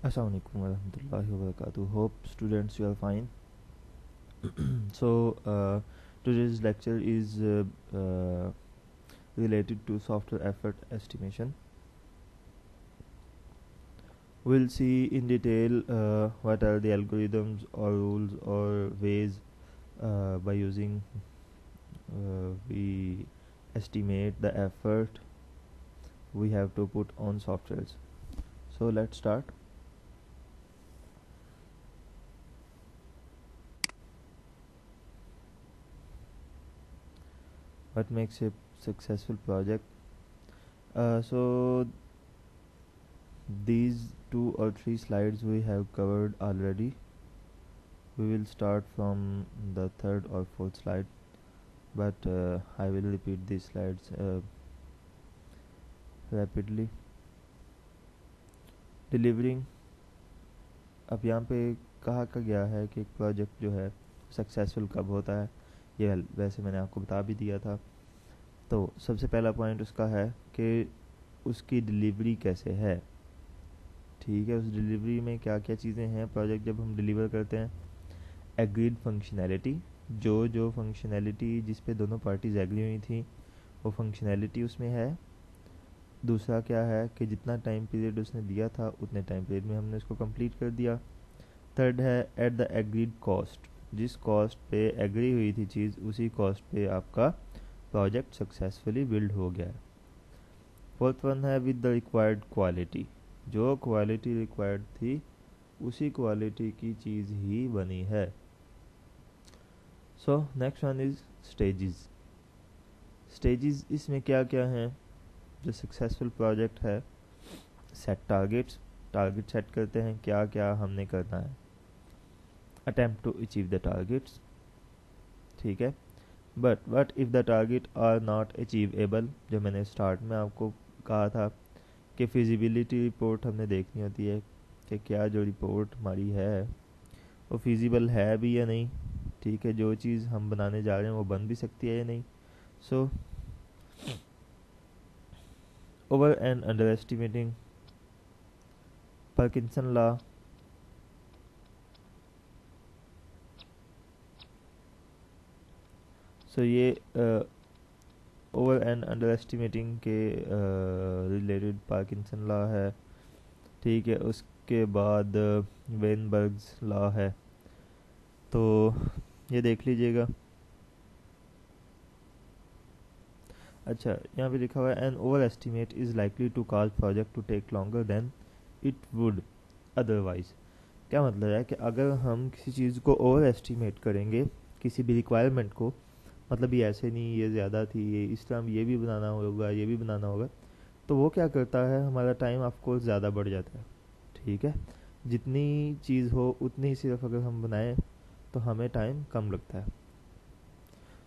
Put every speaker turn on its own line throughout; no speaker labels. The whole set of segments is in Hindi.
Assalamualaikum warahmatullahi wabarakatuh. Hope students you are fine. So today's lecture is related to software effort estimation. We'll see in detail what are the algorithms or rules or ways by using we estimate the effort we have to put on softwares. So let's start. What makes a successful project? So these 2 or 3 slides we have covered already. We will start from the third or fourth slide, but I will repeat these slides rapidly. Delivering, अब यहाँ पे कहा गया है कि एक प्रोजेक्ट जो है सक्सेसफुल कब होता है, ये वैसे मैंने आपको बता भी दिया था। तो सबसे पहला पॉइंट उसका है कि उसकी डिलीवरी कैसे है। ठीक है, उस डिलीवरी में क्या क्या चीज़ें हैं प्रोजेक्ट जब हम डिलीवर करते हैं। एग्रीड फंक्शनैलिटी, जो फंक्शनैलिटी जिस पे दोनों पार्टीज एग्री हुई थी वो फंक्शनैलिटी उसमें है। दूसरा क्या है कि जितना टाइम पीरियड उसने दिया था उतने टाइम पीरियड में हमने उसको कंप्लीट कर दिया। थर्ड है एट द एग्रीड कॉस्ट, जिस कॉस्ट पे एग्री हुई थी चीज़ उसी कॉस्ट पे आपका प्रोजेक्ट सक्सेसफुली बिल्ड हो गया है। फोर्थ वन है विद द रिक्वायर्ड क्वालिटी, जो क्वालिटी रिक्वायर्ड थी उसी क्वालिटी की चीज़ ही बनी है। So next one is stages. Stages इसमें क्या क्या हैं। जो सक्सेसफुल प्रोजेक्ट है, सेट टारगेट्स, टारगेट सेट करते हैं क्या क्या हमने करना है। Attempt to achieve the targets, ठीक है। But what if the target are not achievable, जो मैंने स्टार्ट में आपको कहा था कि फिजिबिलिटी रिपोर्ट हमने देखनी होती है कि क्या जो रिपोर्ट हमारी है वो फिजिबल है भी या नहीं। ठीक है, जो चीज़ हम बनाने जा रहे हैं वो बन भी सकती है या नहीं। So over and under estimating, Parkinson law, so ये ओवर एंड अंडर एस्टिमेटिंग के रिलेटेड पार्किंसन लॉ है। ठीक है, उसके बाद वेनबर्ग्स लॉ है, तो ये देख लीजिएगा। अच्छा, यहाँ पे लिखा हुआ है an over estimate is likely to cause project to take longer than it would otherwise. क्या मतलब है कि अगर हम किसी चीज़ को ओवर एस्टिमेट करेंगे, किसी भी रिक्वायरमेंट को, मतलब ये ऐसे नहीं, ये ज़्यादा थी, ये इस तरह ये भी बनाना होगा, ये भी बनाना होगा, तो वो क्या करता है, हमारा टाइम ऑफकोर्स ज़्यादा बढ़ जाता है। ठीक है, जितनी चीज़ हो उतनी ही सिर्फ अगर हम बनाएं तो हमें टाइम कम लगता है।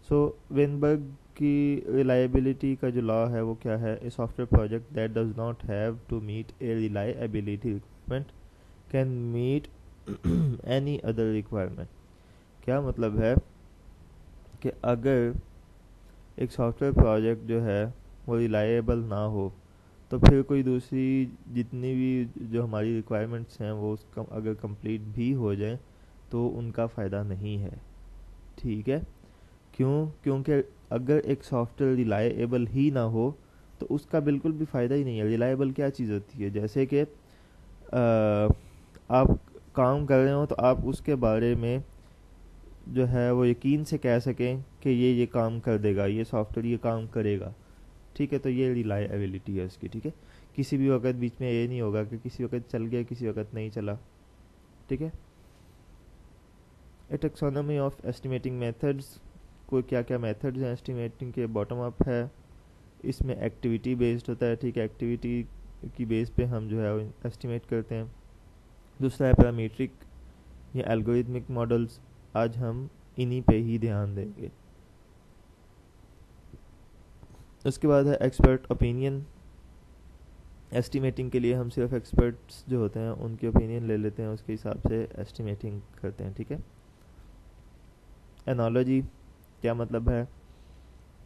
सो वेनबर्ग की रिलायबिलिटी का जो लॉ है वो क्या है, a software project that does not have to meet a reliability requirement can meet any other requirement. क्या मतलब है कि अगर एक सॉफ्टवेयर प्रोजेक्ट जो है वो रिलायबल ना हो तो फिर कोई दूसरी जितनी भी जो हमारी रिक्वायरमेंट्स हैं वो उसका अगर कंप्लीट भी हो जाए तो उनका फ़ायदा नहीं है। ठीक है, क्यों? क्योंकि अगर एक सॉफ्टवेयर रिलायबल ही ना हो तो उसका बिल्कुल भी फ़ायदा ही नहीं है। रिलायबल क्या चीज़ होती है, जैसे कि आप काम कर रहे हो तो आप उसके बारे में जो है वो यकीन से कह सकें कि ये काम कर देगा, ये सॉफ्टवेयर ये काम करेगा। ठीक है, तो ये रिलायबिलिटी है उसकी। ठीक है, किसी भी वक्त बीच में ये नहीं होगा कि किसी वक्त चल गया किसी वक्त नहीं चला। ठीक है, ए टेक्सोनॉमी ऑफ एस्टिमेटिंग मेथड्स, कोई क्या क्या मेथड्स हैं एस्टिमेटिंग के। बॉटम अप है, इसमें एक्टिविटी बेस्ड होता है। ठीक है, एक्टिविटी की बेस पे हम जो है एस्टिमेट करते हैं। दूसरा है पैरामीट्रिक या एल्गोरिथमिक मॉडल्स, आज हम इन्हीं पे ही ध्यान देंगे। उसके बाद है एक्सपर्ट ओपिनियन, एस्टिमेटिंग के लिए हम सिर्फ एक्सपर्ट्स जो होते हैं उनके ओपिनियन ले लेते हैं, उसके हिसाब से एस्टिमेटिंग करते हैं। ठीक है, एनालॉजी, क्या मतलब है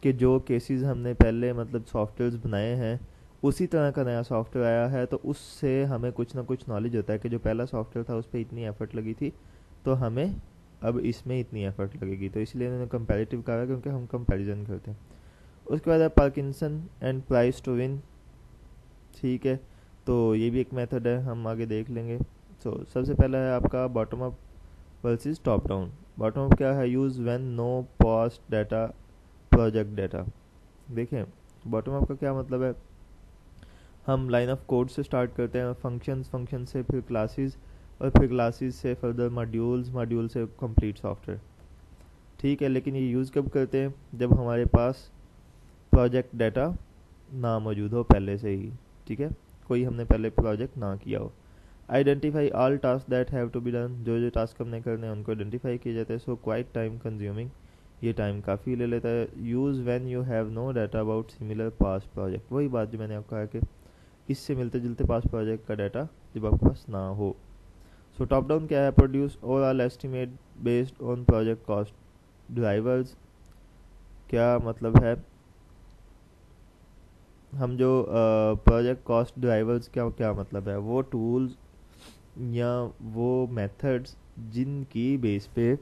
कि जो केसेस हमने पहले मतलब सॉफ्टवेयर्स बनाए हैं उसी तरह का नया सॉफ्टवेयर आया है तो उससे हमें कुछ ना कुछ नॉलेज होता है कि जो पहला सॉफ्टवेयर था उस पर इतनी एफर्ट लगी थी तो हमें अब इसमें इतनी एफर्ट लगेगी, तो इसलिए उन्होंने कंपैरेटिव कहा है क्योंकि हम कंपैरिजन करते हैं। उसके बाद है Parkinson and price to win. ठीक है, तो ये भी एक मेथड है, हम आगे देख लेंगे। सबसे पहला है आपका bottom up versus top down. Bottom up क्या है? Use when no past data project data. देखें बॉटम अप का क्या मतलब है, हम लाइन ऑफ कोड से स्टार्ट करते हैं, फंक्शन से फिर क्लासेस, और फिर क्लासेस से फर्दर मॉड्यूल से कंप्लीट सॉफ्टवेयर। ठीक है, लेकिन ये यूज़ कब करते हैं? जब हमारे पास प्रोजेक्ट डाटा ना मौजूद हो पहले से ही। ठीक है, कोई हमने पहले प्रोजेक्ट ना किया हो। Identify all task that have to be done. जो जो टास्क हमने करने हैं उनको आइडेंटिफाई किए जाते हैं। सो क्वाइट टाइम कंज्यूमिंग, ये टाइम काफ़ी ले लेता है। Use when you have no data about similar past project. वही बात जो मैंने आपको कहा कि इससे मिलते जुलते पास्ट प्रोजेक्ट का डाटा जब आपके पास ना हो। सो टॉप डाउन क्या है? Produce overall estimate based on project cost drivers. क्या मतलब है? हम जो प्रोजेक्ट कॉस्ट ड्राइवर्स क्या क्या मतलब है? वो टूल्स या वो मेथड्स जिनकी बेस पे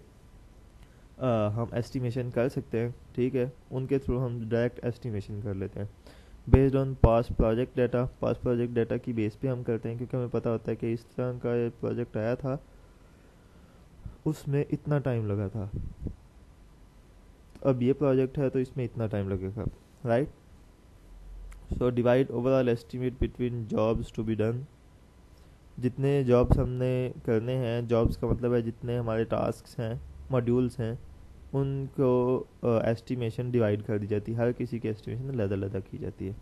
हम एस्टिमेशन कर सकते हैं, ठीक है, उनके थ्रू हम डायरेक्ट एस्टिमेशन कर लेते हैं based on past project data. Past project data की बेस पे हम करते हैं क्योंकि हमें पता होता है कि इस तरह का ये प्रोजेक्ट आया था, उसमें इतना टाइम लगा था, अब ये प्रोजेक्ट है तो इसमें इतना टाइम लगेगा, right. So divide overall estimate between jobs to be done. जितने जॉब्स हमने करने हैं, जॉब्स का मतलब है जितने हमारे टास्क्स हैं, मॉड्यूल्स हैं, उनको एस्टिमेशन डिवाइड कर दी जाती है। हर किसी की एस्टिमेशन अलग अलग की जाती है।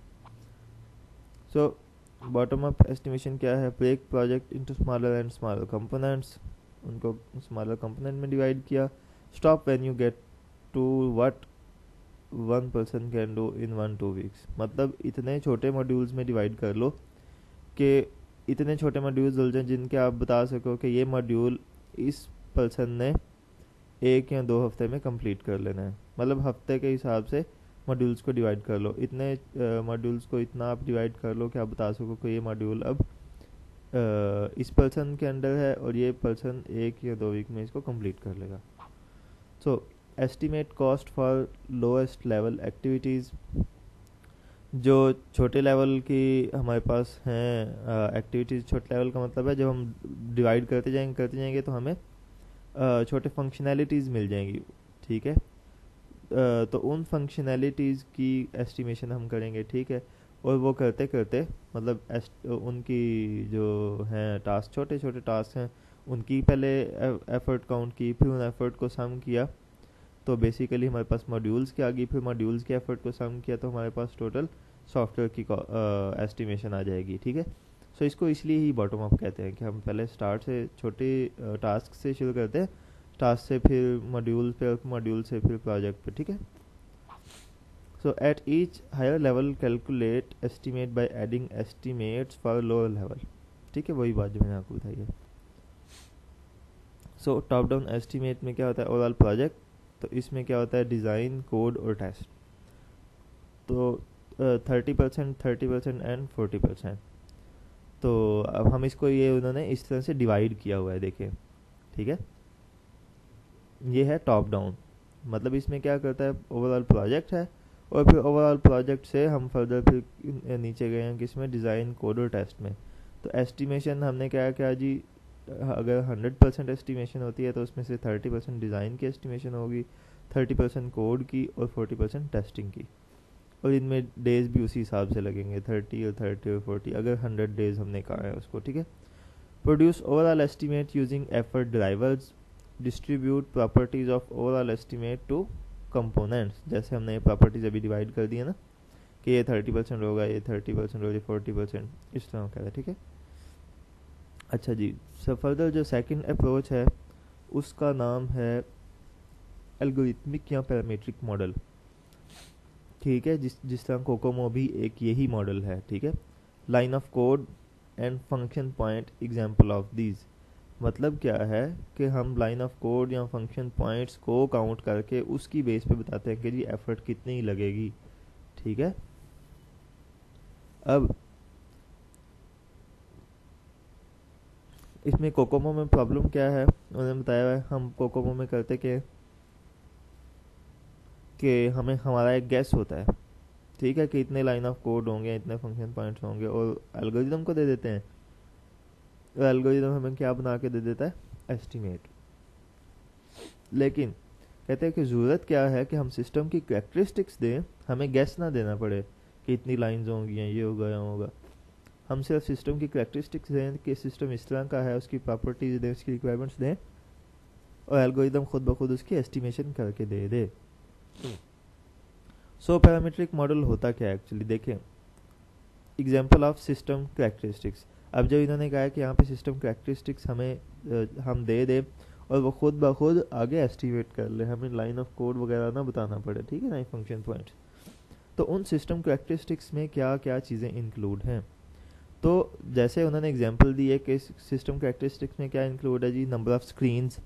सो बॉटम अप एस्टिमेशन क्या है? Break project into smaller and smaller components, उनको स्मॉलर कंपोनेंट में डिवाइड किया। Stop when you get to what one person can do in 1-2 weeks. मतलब इतने छोटे मॉड्यूल्स में डिवाइड कर लो कि इतने छोटे मॉड्यूल्स हो जाए जिनके आप बता सको कि ये मॉड्यूल इस पर्सन ने 1 या 2 हफ्ते में कंप्लीट कर लेना है। मतलब हफ्ते के हिसाब से मॉड्यूल्स को डिवाइड कर लो, इतने मॉड्यूल्स को इतना आप डिवाइड कर लो कि आप बता सको कि ये मॉड्यूल अब इस पर्सन के अंडर है और ये पर्सन 1 या 2 वीक में इसको कंप्लीट कर लेगा। So estimate cost for lowest level activities. जो छोटे लेवल की हमारे पास हैं एक्टिविटीज़, छोटे लेवल का मतलब है जब हम डिवाइड करते जाएंगे तो हमें छोटे फंक्शनैलिटीज़ मिल जाएंगी, ठीक है। तो उन फंक्शनैलिटीज़ की एस्टिमेशन हम करेंगे, ठीक है। और वो करते करते मतलब उनकी जो हैं टास्क, छोटे छोटे टास्क हैं, उनकी पहले एफर्ट काउंट की, फिर उन एफर्ट को सम किया, तो बेसिकली हमारे पास मॉड्यूल्स की आ गई, फिर मॉड्यूल्स के एफर्ट को सम किया तो हमारे पास टोटल सॉफ्टवेयर की एस्टिमेशन आ जाएगी, ठीक है। सो इसको इसलिए ही बॉटम अप कहते हैं कि हम पहले स्टार्ट से छोटे टास्क से शुरू करते हैं, टास्क से फिर मॉड्यूल पे, मॉड्यूल से फिर प्रोजेक्ट पे, ठीक है। So at each higher level calculate estimate by adding estimates for lower level, ठीक है, वही बात जो मैंने आपको बताई है। सो टॉप डाउन एस्टिमेट में क्या होता है? ओवरऑल प्रोजेक्ट, तो इसमें क्या होता है? डिज़ाइन, कोड और टेस्ट। तो 30%, 30% एंड 40%। तो अब हम इसको, ये उन्होंने इस तरह से डिवाइड किया हुआ है, देखिए, ठीक है। ये है टॉप डाउन, मतलब इसमें क्या करता है? ओवरऑल प्रोजेक्ट है और फिर ओवरऑल प्रोजेक्ट से हम फर्दर फिर नीचे गए हैं किसमें? डिज़ाइन, कोड और टेस्ट में। तो एस्टिमेशन हमने क्या किया जी? अगर 100% एस्टिमेशन होती है तो उसमें से 30% डिज़ाइन की एस्टिमेशन होगी, 30% कोड की और 40% टेस्टिंग की। और इनमें डेज भी उसी हिसाब से लगेंगे, 30 और 30 और 40, अगर 100 डेज हमने कहा है उसको, ठीक है। Produce overall estimate using effort drivers. Distribute properties of overall estimate two components. जैसे हमने ये प्रॉपर्टीज अभी डिवाइड कर दी है ना, कि ये 30% होगा, ये 30% होगा, ये 40%, इस तरह का है, ठीक है। अच्छा जी, फर्दर जो सेकंड अप्रोच है उसका नाम है एल्गोरिथमिक या पैरामीट्रिक मॉडल, ठीक है। जिस तरह कोकोमो भी एक यही मॉडल है, ठीक है। Line of code and function point example of these. मतलब क्या है कि हम लाइन ऑफ कोड या फंक्शन पॉइंट्स को काउंट करके उसकी बेस पे बताते हैं कि जी एफर्ट कितनी लगेगी, ठीक है। अब इसमें कोकोमो में प्रॉब्लम क्या है, उन्होंने बताया है हम कोकोमो में करते कि हमें हमारा एक गैस होता है, ठीक है, कि इतने लाइन ऑफ कोड होंगे, इतने फंक्शन पॉइंट्स होंगे, और एल्गोरिदम को दे देते हैं। और एल्गोरिदम हमें क्या बना के दे देता है, एस्टिमेट। लेकिन कहते हैं कि ज़रूरत क्या है कि हम सिस्टम की कैरेक्टरिस्टिक्स दें, हमें गैस ना देना पड़े कि इतनी लाइंस होंगी, ये होगा, यहाँ होगा। हम सिर्फ सिस्टम की कैरेक्टरिस्टिक्स दें कि सिस्टम इस तरह का है, उसकी प्रॉपर्टीज दें, उसकी रिक्वायरमेंट्स दें, और एल्गोरिदम खुद ब खुद उसकी एस्टिमेशन करके दे दे। सो पैरामीट्रिक मॉडल होता क्या है एक्चुअली, देखें एग्जांपल ऑफ सिस्टम कैरेक्टरिस्टिक्स। अब जब इन्होंने कहा है कि यहाँ पे सिस्टम कैरेक्टरिस्टिक्स हमें हम दे दे और वो खुद ब खुद आगे एस्टिमेट कर ले, हमें लाइन ऑफ कोड वगैरह ना बताना पड़े, ठीक है ना, फंक्शन पॉइंट्स। तो उन सिस्टम कैरेक्टरिस्टिक्स में क्या क्या चीज़ें इंक्लूड हैं, तो जैसे उन्होंने एग्जांपल दी है कि सिस्टम कैरेक्टरिस्टिक्स में क्या इंक्लूड है जी, number of screens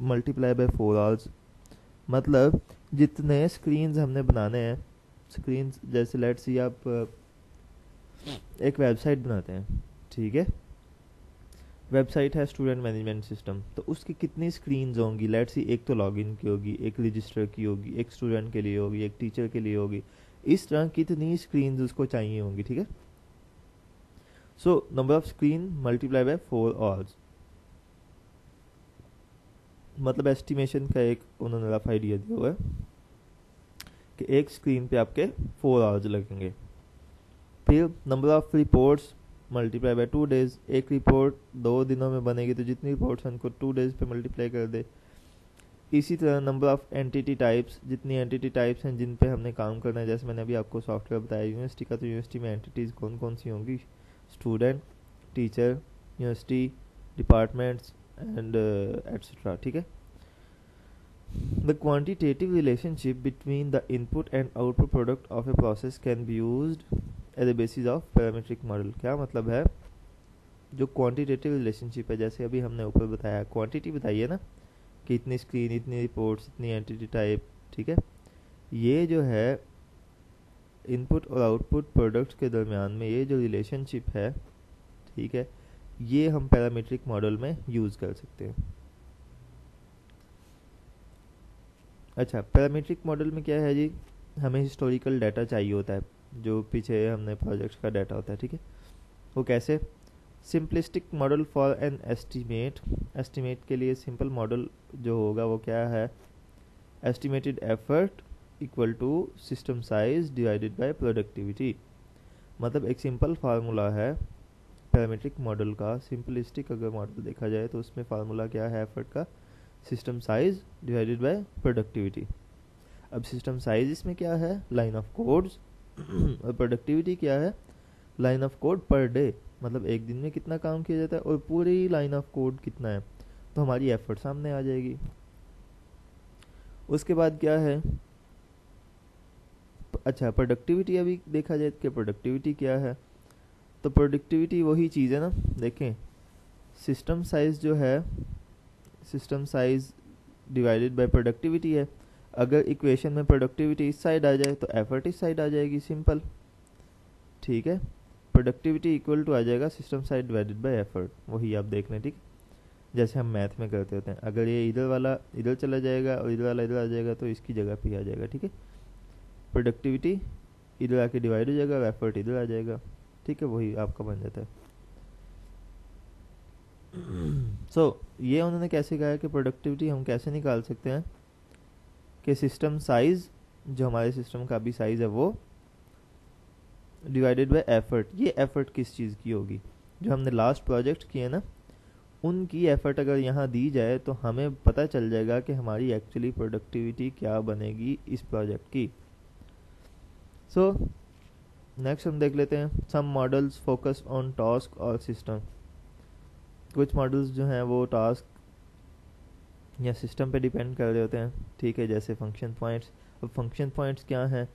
multiply by 4 hours, मतलब जितने स्क्रीन्स हमने बनाने हैं, स्क्रीन्स जैसे लेट्स सी आप एक वेबसाइट बनाते हैं, ठीक है, वेबसाइट है स्टूडेंट मैनेजमेंट सिस्टम, तो उसकी कितनी स्क्रीन्स होंगी, लेट्स सी एक तो लॉगिन की होगी, एक रजिस्टर की होगी, एक स्टूडेंट के लिए होगी, एक टीचर के लिए होगी, इस तरह कितनी स्क्रीन्स उसको चाहिए होंगी, ठीक है। So number of screen multiply by 4 hours, मतलब एस्टिमेशन का एक उन्होंने रफ आइडिया दिया हुआ है कि एक स्क्रीन पे आपके 4 आवर्स लगेंगे। फिर number of reports multiply by 2 days, एक रिपोर्ट 2 दिनों में बनेगी तो जितनी रिपोर्ट्स हैं उनको 2 डेज पे मल्टीप्लाई कर दे। इसी तरह नंबर ऑफ एंटिटी टाइप्स, जितनी एंटिटी टाइप्स हैं जिन पे हमने काम करना है, जैसे मैंने अभी आपको सॉफ्टवेयर बताया यूनिवर्सिटी का, तो यूनिवर्सिटी में एंटिटीज़ कौन कौन सी होंगी, student, teacher, university, departments and etcetera, ठीक है। The quantitative relationship between the input and output product of a process can be used as a basis of parametric model। क्या मतलब है, जो क्वांटिटेटिव रिलेशनशिप है, जैसे अभी हमने ऊपर बताया, क्वांटिटी बताई है ना कि इतनी स्क्रीन, इतनी रिपोर्ट्स, इतनी एंटिटी टाइप, ठीक है, ये जो है इनपुट और आउटपुट प्रोडक्ट्स के दरमियान में ये जो रिलेशनशिप है, ठीक है, ये हम पैरामीट्रिक मॉडल में यूज़ कर सकते हैं। अच्छा, पैरामीट्रिक मॉडल में क्या है जी, हमें हिस्टोरिकल डाटा चाहिए होता है, जो पीछे हमने प्रोजेक्ट्स का डाटा होता है, ठीक है। वो कैसे, simplistic model for an estimate, estimate के लिए सिंपल मॉडल जो होगा वो क्या है, estimated effort equal to system size divided by productivity. मतलब एक सिंपल फार्मूला है पैरामीट्रिक मॉडल का, सिंपलिस्टिक अगर मॉडल देखा जाए तो उसमें फार्मूला क्या है एफर्ट का, system size divided by productivity. अब सिस्टम साइज इसमें क्या है, लाइन ऑफ कोड्स, और प्रोडक्टिविटी क्या है, line of code per day, मतलब एक दिन में कितना काम किया जाता है और पूरी लाइन ऑफ कोड कितना है, तो हमारी एफर्ट सामने आ जाएगी। उसके बाद क्या है, अच्छा प्रोडक्टिविटी अभी देखा जाए कि प्रोडक्टिविटी क्या है, तो प्रोडक्टिविटी वही चीज़ है ना, देखें सिस्टम साइज जो है, system size divided by productivity है, अगर इक्वेशन में प्रोडक्टिविटी इस साइड आ जाए तो एफर्ट इस साइड आ जाएगी, सिंपल, ठीक है। प्रोडक्टिविटी इक्वल टू आ जाएगा system side divided by effort, वही आप देख लें, ठीक, जैसे हम मैथ में करते होते हैं, अगर ये इधर वाला इधर चला जाएगा और इधर वाला इधर आ जाएगा तो इसकी जगह पे आ जाएगा, ठीक है। प्रोडक्टिविटी इधर आके डिवाइड हो जाएगा, एफर्ट इधर आ जाएगा, ठीक है, वही आपका बन जाता है। सो ये उन्होंने कैसे कहा है कि प्रोडक्टिविटी हम कैसे निकाल सकते हैं कि सिस्टम साइज, जो हमारे सिस्टम का भी साइज है वो डिवाइडेड बाय एफर्ट, ये एफर्ट किस चीज़ की होगी, जो हमने लास्ट प्रोजेक्ट किए ना उनकी एफर्ट अगर यहाँ दी जाए तो हमें पता चल जाएगा कि हमारी एक्चुअली प्रोडक्टिविटी क्या बनेगी इस प्रोजेक्ट की। सो नेक्स्ट हम देख लेते हैं, सम मॉडल्स फोकस ऑन टास्क और सिस्टम। कुछ मॉडल्स जो हैं वो टास्क या सिस्टम पे डिपेंड कर रहे होते हैं, ठीक है, जैसे फंक्शन पॉइंट्स। अब फंक्शन पॉइंट्स क्या हैं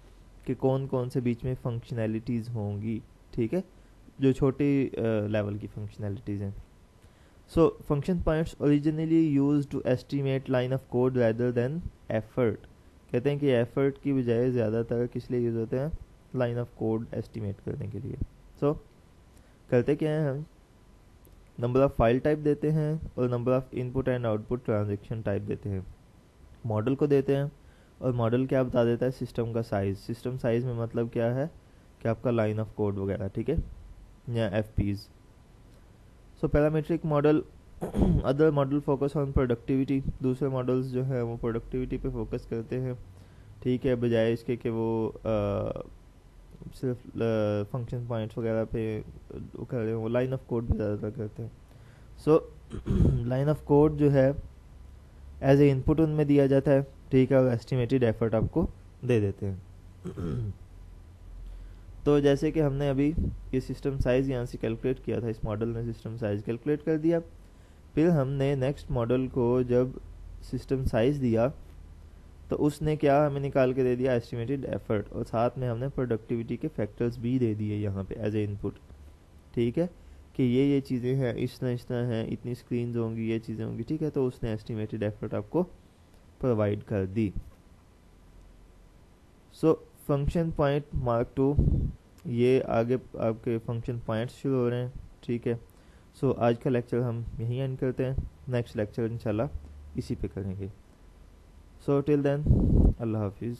कि कौन कौन से बीच में फंक्शनैलिटीज़ होंगी, ठीक है, जो छोटी लेवल की फंक्शनैलिटीज़ हैं। So function points originally used to estimate line of code rather than effort. कहते हैं कि एफर्ट की बजाय ज़्यादातर किस लिए यूज़ होते हैं, लाइन ऑफ कोड एस्टिमेट करने के लिए। सो करते क्या है, हम नंबर ऑफ फाइल टाइप देते हैं और number of input and output transaction type देते हैं। मॉडल को देते हैं और मॉडल क्या बता देता है, सिस्टम का साइज़। सिस्टम साइज़ में मतलब क्या है कि आपका लाइन ऑफ कोड वगैरह, ठीक है, या FPs. So parametric model other model focus on productivity. दूसरे मॉडल्स जो है वो प्रोडक्टिविटी पे फोकस करते हैं, ठीक है, बजाय इसके कि वो सिर्फ फंक्शन पॉइंट्स वगैरह पे वो कर रहे हो, लाइन ऑफ कोड भी ज़्यादातर करते हैं। सो लाइन ऑफ कोड जो है एज ए इनपुट उनमें दिया जाता है, ठीक है, और एस्टिमेटेड एफर्ट आपको दे देते हैं। तो जैसे कि हमने अभी ये सिस्टम साइज़ यहाँ से कैलकुलेट किया था, इस मॉडल ने सिस्टम साइज़ कैलकुलेट कर दिया। फिर हमने नेक्स्ट मॉडल को जब सिस्टम साइज़ दिया तो उसने क्या हमें निकाल के दे दिया, एस्टिमेटेड एफर्ट, और साथ में हमने प्रोडक्टिविटी के फैक्टर्स भी दे दिए यहाँ पे एज ए इनपुट, ठीक है, कि ये चीज़ें हैं, इतना है, इतनी स्क्रीन्स होंगी, ये चीज़ें होंगी, ठीक है। तो उसने एस्टिमेटेड एफर्ट आपको प्रोवाइड कर दी। सो फंक्शन पॉइंट मार्क 2, ये आगे आपके फंक्शन पॉइंट्स शुरू हो रहे हैं, ठीक है। सो आज का लेक्चर हम यहीं एंड करते हैं, नेक्स्ट लेक्चर इंशाल्लाह इसी पे करेंगे। सो टिल देन, अल्लाह हाफिज़।